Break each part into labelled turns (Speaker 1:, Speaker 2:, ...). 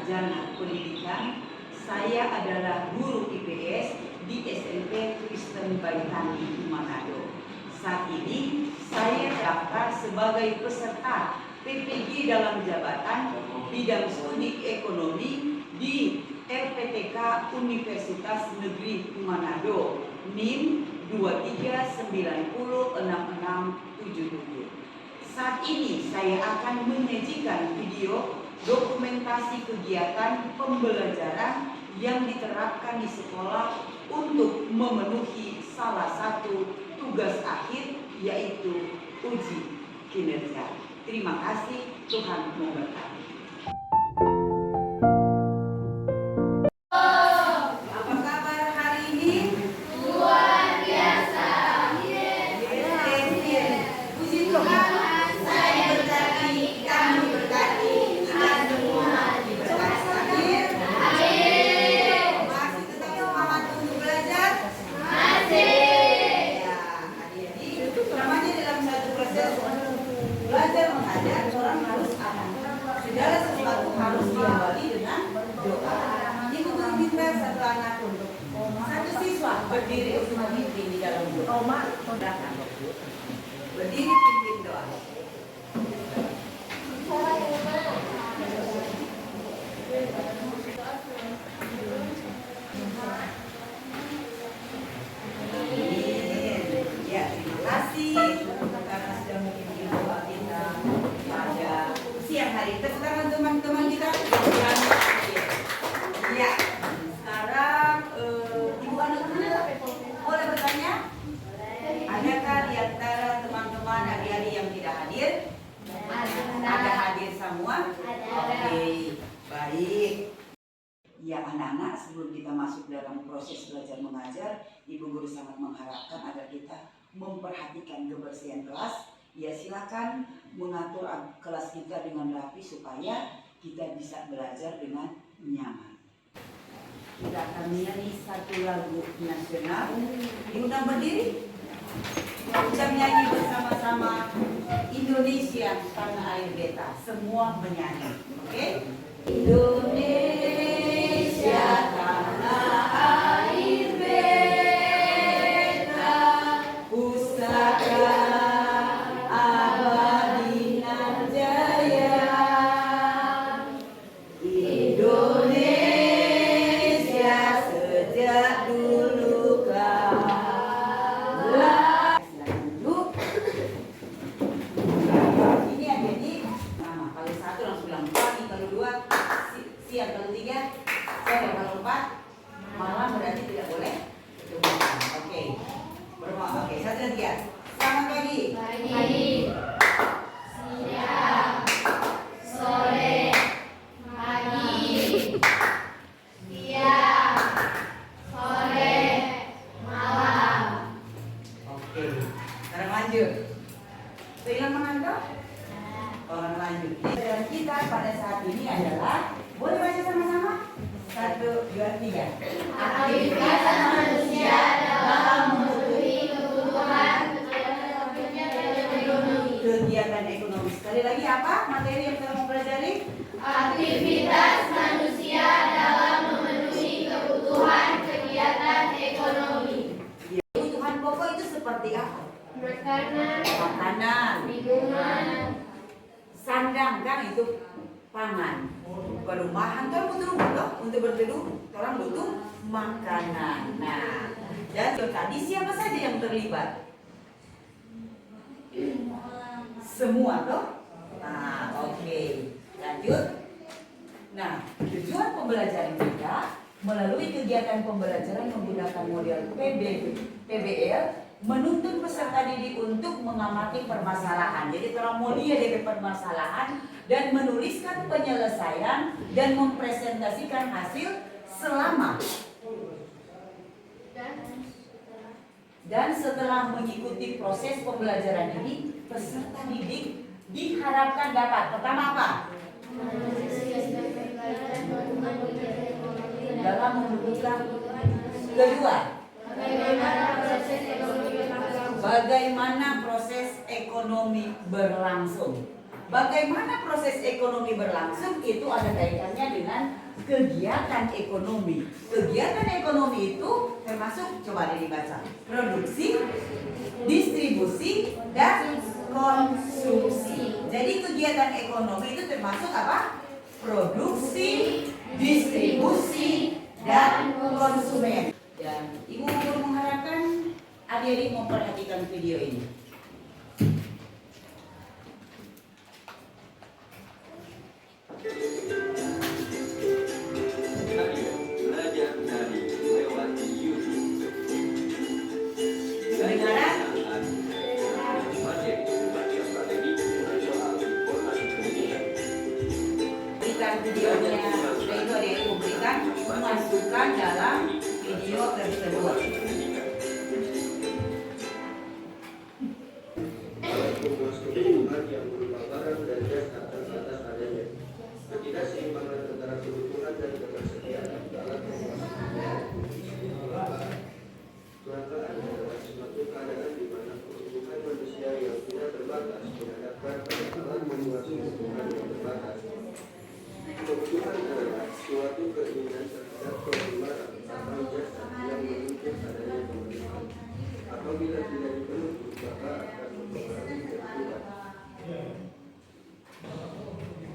Speaker 1: Sarjana Pendidikan. Saya adalah guru IPS di SMP Kristen Baitani Manado. Saat ini saya daftar sebagai peserta PPG dalam jabatan bidang studi ekonomi di RPTK Universitas Negeri Manado, NIM 2390667. Saat ini saya akan menyajikan video dokumentasi kegiatan pembelajaran yang diterapkan di sekolah untuk memenuhi salah satu tugas akhir, yaitu uji kinerja. Terima kasih, Tuhan memberkati. Belajar mengajar, orang harus aman. Segala sesuatu harus diawali dengan doa. Ibu guru minta satu anak untuk satu siswa berdiri untuk memimpin di dalam doa. Berdiri pimpin doa. Ya, terima kasih karena sudah memimpin doa kita pada siang hari. Tepuk tangan teman-teman kita. Ya, sekarang Ibu anak boleh bertanya? Adakah di antara teman-teman adik-adik yang tidak hadir? Ada hadir semua? Oke, baik. Ya anak-anak, sebelum kita masuk dalam proses belajar mengajar, Ibu Guru sangat mengharapkan agar kita memperhatikan kebersihan kelas. Ya silakan mengatur kelas kita dengan rapi supaya kita bisa belajar dengan nyaman. Kita akan menyanyi satu lagu nasional. Diundang berdiri. Kita menyanyi bersama-sama Indonesia Tanah Air Beta. Semua menyanyi, oke? Indonesia Tanah Air Beta, pusaka abadi nan jaya. Indonesia sejak dulu kala. Ini adik-adik. Nah, kalau satu langsung bilang pagi, kalau dua siang, kalau tiga sore, kalau empat malam berarti tidak boleh. Oke. Oke, satu dan tiga. Selamat pagi.
Speaker 2: Pagi, siang, sore, pagi, siang, sore, malam.
Speaker 1: Oke. Sekarang lanjut. Hilang mengantuk? Orang lanjut. Dan kita pada saat ini adalah, boleh baca sama-sama? 1, 2, 3.
Speaker 2: Aktivitas manusia dalam memenuhi kebutuhan
Speaker 1: Kegiatan ekonomi. Sekali lagi apa materi yang kita mau pelajari?
Speaker 2: aktivitas manusia dalam memenuhi kebutuhan kegiatan ekonomi.
Speaker 1: Kebutuhan pokok itu seperti apa? Makanan,
Speaker 2: Minuman,
Speaker 1: sandang kan itu pangan. Perumahan kan butuh rumah, untuk berteduh orang butuh makanan. Nah, dan tadi siapa saja yang terlibat? Semua toh? Nah, oke. Lanjut. Nah, tujuan pembelajaran kita melalui kegiatan pembelajaran menggunakan model PBL menuntun peserta didik untuk mengamati permasalahan. Jadi orang mau lihat dari permasalahan dan menuliskan penyelesaian dan mempresentasikan hasil selama dan setelah mengikuti proses pembelajaran ini, peserta didik diharapkan dapat pertama apa? Dalam menentukan. Kedua, bagaimana proses ekonomi berlangsung. bagaimana proses ekonomi berlangsung itu ada kaitannya dengan kegiatan ekonomi. Kegiatan ekonomi itu termasuk, coba dibaca, produksi, distribusi, dan konsumsi. Jadi kegiatan ekonomi itu termasuk apa? Produksi, distribusi, dan konsumen. Dan Ibu guru mengharapkan adik-adik memperhatikan video ini.
Speaker 3: Belajar dari lewat YouTube.
Speaker 1: Kedengaran? Berikan videonya, sudah itu ada yang berikan, masukkan dalam video tersebut.
Speaker 4: Kebutuhan yang berupa barang dan jasa terbatas adanya. Ketidakseimbangan antara kebutuhan dan ketersediaan dalam kelangkaan adalah suatu keadaan di mana kebutuhan manusia yang tidak terbatas dihadapkan pada alat membuat kebutuhan yang terbatas. Kebutuhan adalah suatu keinginan terhadap suatu barang atau jasa yang menuntut adanya kebutuhan. Apabila tidak dipenuhi, maka akan mempengaruhi kebutuhan.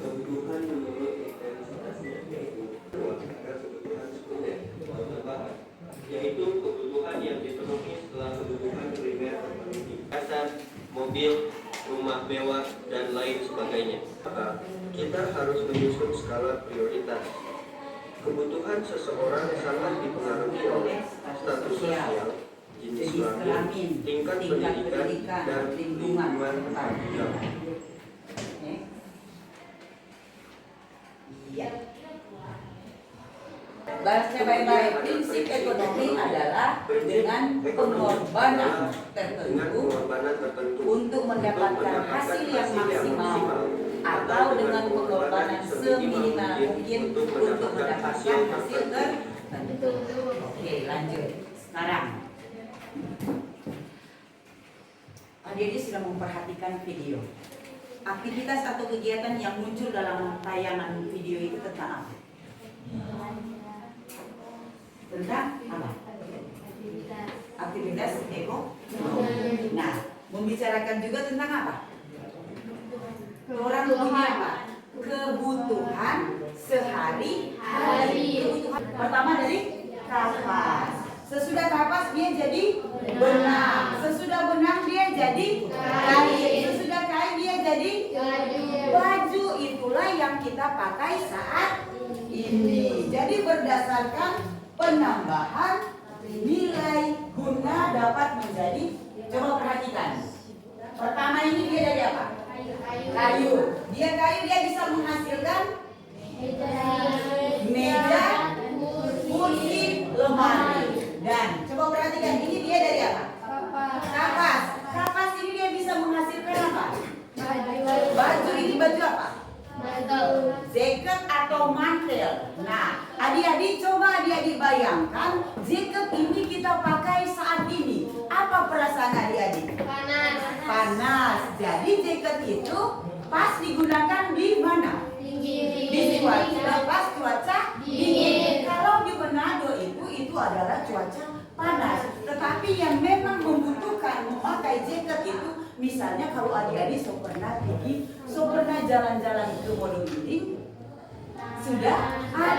Speaker 4: Kebutuhan menurut intensitasnya yaitu ada kebutuhan sekunder atau tambahan, yaitu kebutuhan yang dipenuhi setelah kebutuhan primer terpenuhi. Dasar, mobil, rumah mewah, dan lain sebagainya. Maka kita harus menyusun skala prioritas. Kebutuhan seseorang sangat dipengaruhi oleh status sosial, jenis kelamin, tingkat pendidikan, dan lingkungan sosial.
Speaker 1: Iya. Bahasnya baik-baik. Prinsip ekonomi adalah dengan pengorbanan tertentu untuk mendapatkan hasil yang maksimal atau dengan pengorbanan seminimal mungkin untuk mendapatkan hasil tertentu. Oke, lanjut. Sekarang adik-adik sudah memperhatikan video. Aktivitas atau kegiatan yang muncul dalam tayangan video itu tentang apa? Tentang apa? Aktivitas ekonomi. Nah, membicarakan juga tentang apa? Orang punya apa? Kebutuhan sehari-hari. Kebutuhan pertama dari kapas. Sesudah kapas dia jadi benang. Sesudah benang dia jadi kain. Sesudah kain dia jadi baju. Itulah yang kita pakai saat ini. Jadi berdasarkan penambahan nilai guna dapat menjadi, coba perhatikan. Pertama ini dia dari apa? Kayu. Dia kayu, dia bisa menghasilkan meja, kursi, lemari. Dan coba perhatikan, ini dia dari apa? Kapas. Kapas ini dia bisa menghasilkan apa? Baju. Ini baju apa? Jaket atau mantel. Nah, adik-adik coba adik-adik bayangkan, jaket ini kita pakai saat ini. Apa perasaan adik-adik? Panas. Jadi jaket itu pas digunakan di mana? Di cuaca, pas cuaca dingin. Kalau di Manado itu adalah cuaca panas. Tetapi yang memang membutuhkan memakai jaket itu, misalnya kalau adik-adik pernah jalan-jalan ke Modogiling, sudah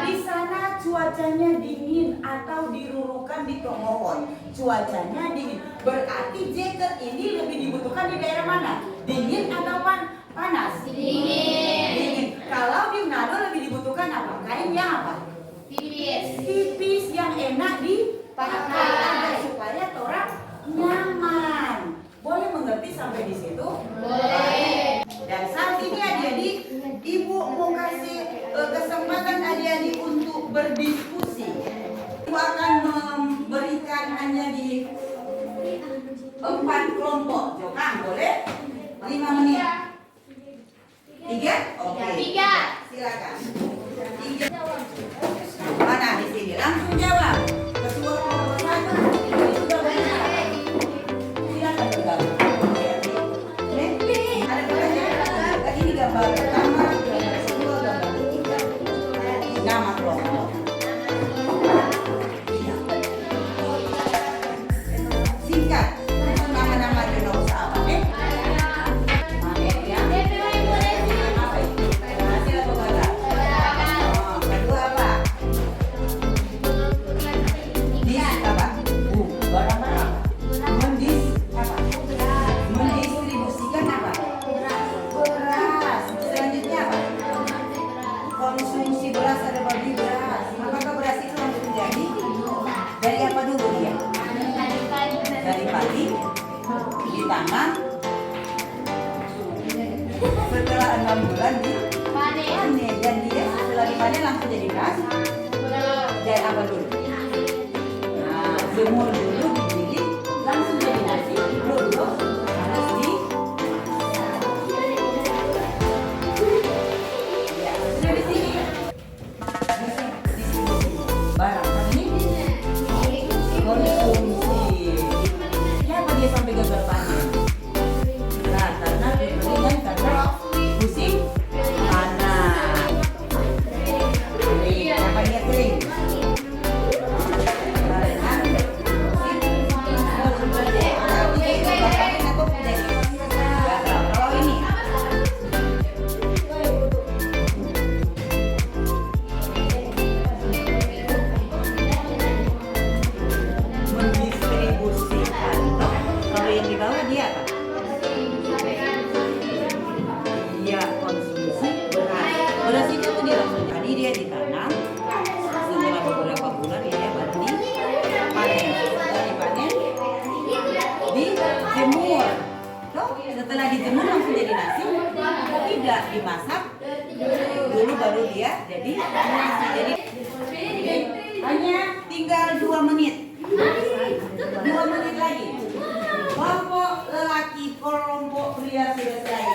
Speaker 1: di sana cuacanya dingin atau di Rurukan di Tongohon cuacanya dingin. Berarti jaket ini lebih dibutuhkan di daerah mana? Dingin atau panas? Dingin. Kalau di Manado lebih dibutuhkan apa? Kain yang apa? Tipis yang enak dipakai supaya orang nyaman. Boleh mengerti sampai di situ?
Speaker 2: Boleh.
Speaker 1: Dan saat ini adik-adik, Ibu mau kasih kesempatan adik-adik untuk berdiskusi. Ibu akan memberikan hanya di 4 kelompok. Jokang boleh? 5 menit. 3? Oke.
Speaker 2: 3.
Speaker 1: Silakan. 3. Mana di sini? Langsung jawab. Ketua kelompok 1 ini sudah berbicara. Silakan bergabung. Ada pertanyaan? Ini beras, ada babi beras. Apakah beras itu langsung jadi? Dari apa dulu dia? Dari padi, ditanam. Setelah 6 bulan dipanen dan dia setelah dipanen langsung jadi beras. Jadi apa dulu? Nah, semur dulu digiling langsung jadi nasi. Belum dong, harus di ya, sudah di sini. Di sini barang ini konsumsi. Kenapa dia sampai gagal panen? Nah, karena kekeringan, karena musim panas. Kering. Kenapa dia kering? Karena musim panas. Berarti dia gagal panen atau jadi gagal? Kalau ini mendistribusikan. Kalau yang di bawah dia apa? Dia konsumsi beras. Beras itu tuh dia langsung jadi, dia ditanam. Setelah beberapa bulan dia baru dipanen. Setelah dipanen, dijemur. Loh, setelah dijemur langsung jadi nasi. Tidak dimasak dulu baru dia jadi nasi. Jadi hanya tinggal 2 menit. 2 menit lagi. Kelompok lelaki, kelompok pria sudah selesai.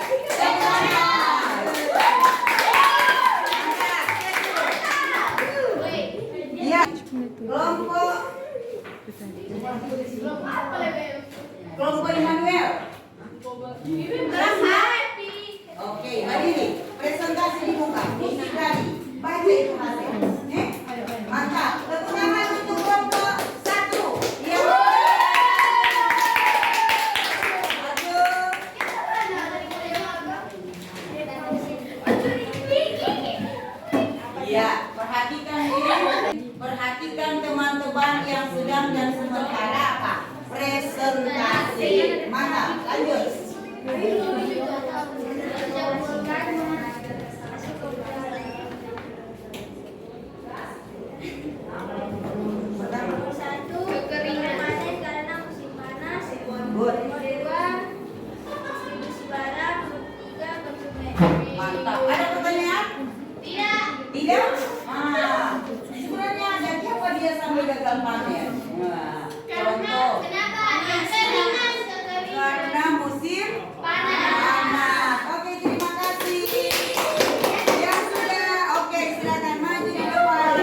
Speaker 1: Ya, kelompok Immanuel. Oke, berdiri. Presentasi dibuka. Musik tadi. Baca itu hasil. Mantap. Tepuk tangan untuk kelompok 1. Yang ya, perhatikan teman-teman yang sedang dan sementara apa? Presentasi. Mantap, lanjut.
Speaker 2: Kekeringan panen karena musim panas.
Speaker 1: Good.
Speaker 2: 2. Distribusi barang. 3. Konsumen.
Speaker 1: Mantap. Ada pertanyaan?
Speaker 2: Tidak.
Speaker 1: Tidak? Sebenarnya ada siapa dia sampai gagal panen? Nah, contoh.
Speaker 2: Kenapa?
Speaker 1: Karena musim
Speaker 2: Panas.
Speaker 1: panas. Oke, terima kasih. Yang sudah, oke, silakan maju di depan.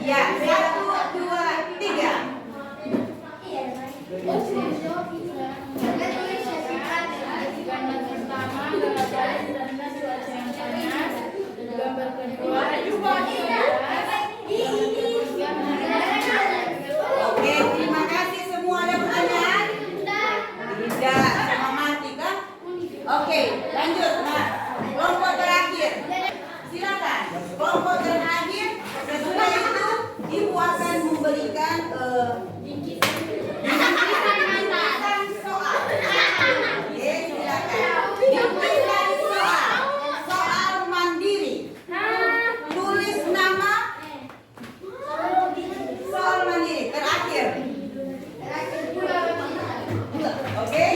Speaker 1: Ya, 1, 2, 3.
Speaker 2: Gambar pertama adalah badan dan cuaca yang panas. Gambar kedua
Speaker 1: Oke, terima kasih semua. Ada pertanyaan? Tidak. Semangat kan? Oke, lanjut. Nah, kelompok terakhir. Silakan. Kelompok terakhir. Sesudah itu, ibu akan memberikan bingkisan soal. Oke, silakan. Bingkisan soal. Soal mandiri. Tulis nama. Soal mandiri terakhir. Oke?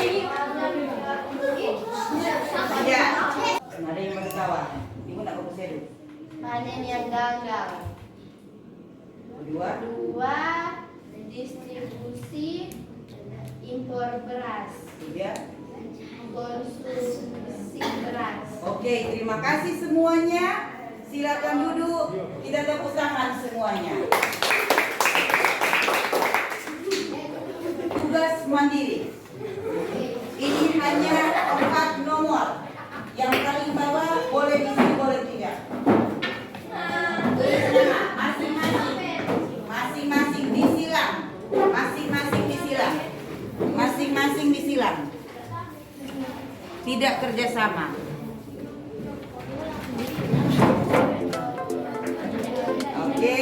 Speaker 1: Ya. Ada yang berkawan. Ibu nak fokus dulu.
Speaker 2: panen yang gagal.
Speaker 1: Kedua.
Speaker 2: 2. Distribusi impor beras.
Speaker 1: 3.
Speaker 2: Konsumsi beras.
Speaker 1: Oke, terima kasih semuanya. Silakan duduk. Kita tepuk tangan semuanya. Tugas mandiri. Ini hanya 4 nomor. Yang paling bawah boleh diisi, boleh tidak. Tulis nama masing-masing. Masing-masing disilang. Masing-masing disilang. Masing-masing disilang. Tidak kerjasama. Oke.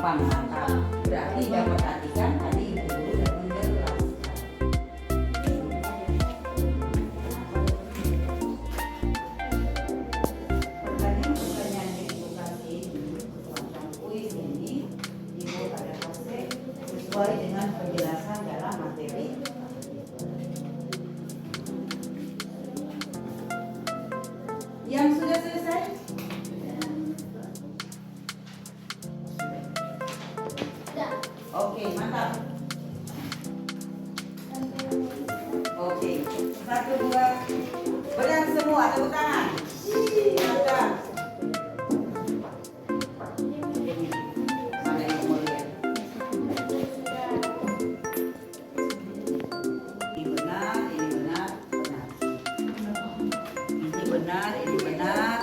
Speaker 1: gampang, mantap. Berarti yang perhatikan tadi ibu guru dan menjelaskan. Pertanyaan-pertanyaan yang ibu kasih ini semacam kuis ini ibu ada kasih sesuai dengan penjelasan dalam materi. Yang sudah selesai? Oke, mantap. Oke, 1, 2, benar semua, tepuk tangan. Mantap. Mana yang mau lihat? Ini benar, ini benar, benar. Ini benar, ini benar.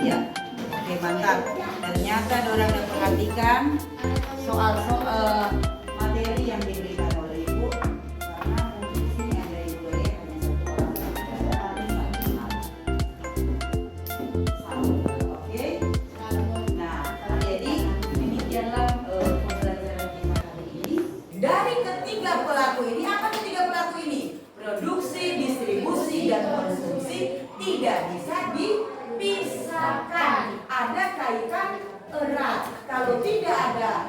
Speaker 1: Iya. Oke, mantap. Ternyata orang udah perhatikan soal-soal materi yang diberikan oleh ibu, karena mungkin di sini ada ibu ya hanya satu orang tapi nggak benar. Oke. Nah, jadi demikianlah pembelajaran kita hari ini. Dari ketiga pelaku ini, apa ketiga pelaku ini? Produksi, distribusi, dan konsumsi tidak bisa dipisahkan. Ada kaitan erat. Kalau tidak ada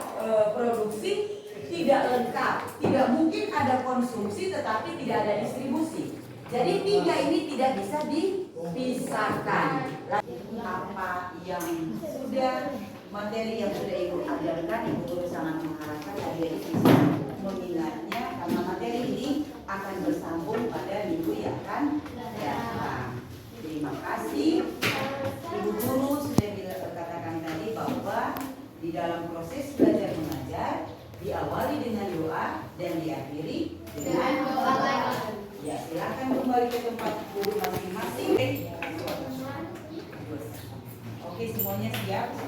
Speaker 1: produksi, tidak lengkap. Tidak mungkin ada konsumsi tetapi tidak ada distribusi. Jadi tiga ini tidak bisa dipisahkan. Apa yang sudah materi yang sudah ibu ajarkan, ibu guru sangat mengharapkan adik-adik bisa mengingatnya karena materi ini akan bersambung pada minggu yang akan datang. Terima kasih. Ibu guru sudah katakan tadi bahwa di dalam proses belajar mengajar diawali dengan doa dan diakhiri dengan doa lagi. Ya, silakan kembali ke tempat guru masing-masing. Oke, semuanya siap?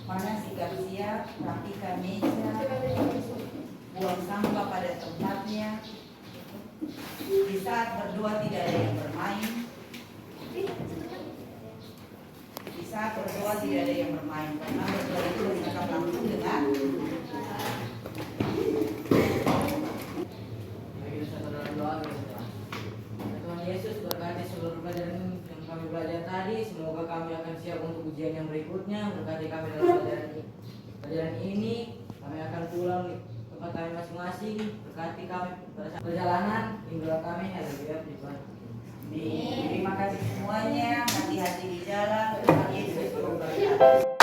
Speaker 1: Mana sikap siap? Rapikan meja, buang sampah pada tempatnya. Di saat berdua tidak ada yang bermain. Di saat berdua tidak ada yang bermain karena berdua itu bercakap langsung dengan
Speaker 5: Tuhan Yesus berkati seluruh pelajaran yang kami belajar tadi. Semoga kami akan siap untuk ujian yang berikutnya. Berkati kami dalam pelajaran ini. Kami akan pulang di tempat kami masing-masing. Berkati kami pada saat perjalanan. Hingga kami haleluya Tuhan.
Speaker 1: Terima kasih semuanya. Hati-hati di jalan. Tuhan Yesus memberkati.